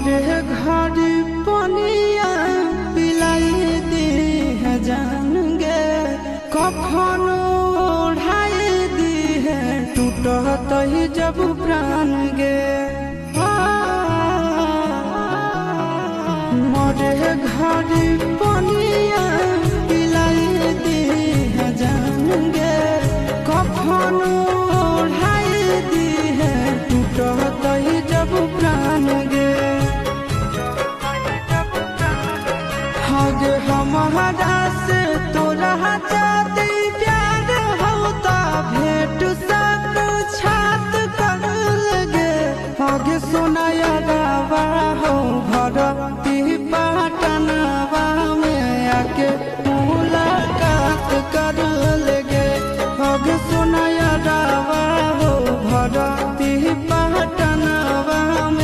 मोरे घर पनिया पिलाई दी है जान गे कफन ओढ़ाई दी है टूटत ही जब प्राण गे मोरे घर पनिया पिलाई दी है जान गे कफन ओढ़ाई दी है टूटत ही जब प्राण गे हगे हमारा से तोरा जाती प्यार होता भेंट साथ छात कर लगे हगे सोनाया गावा हो घर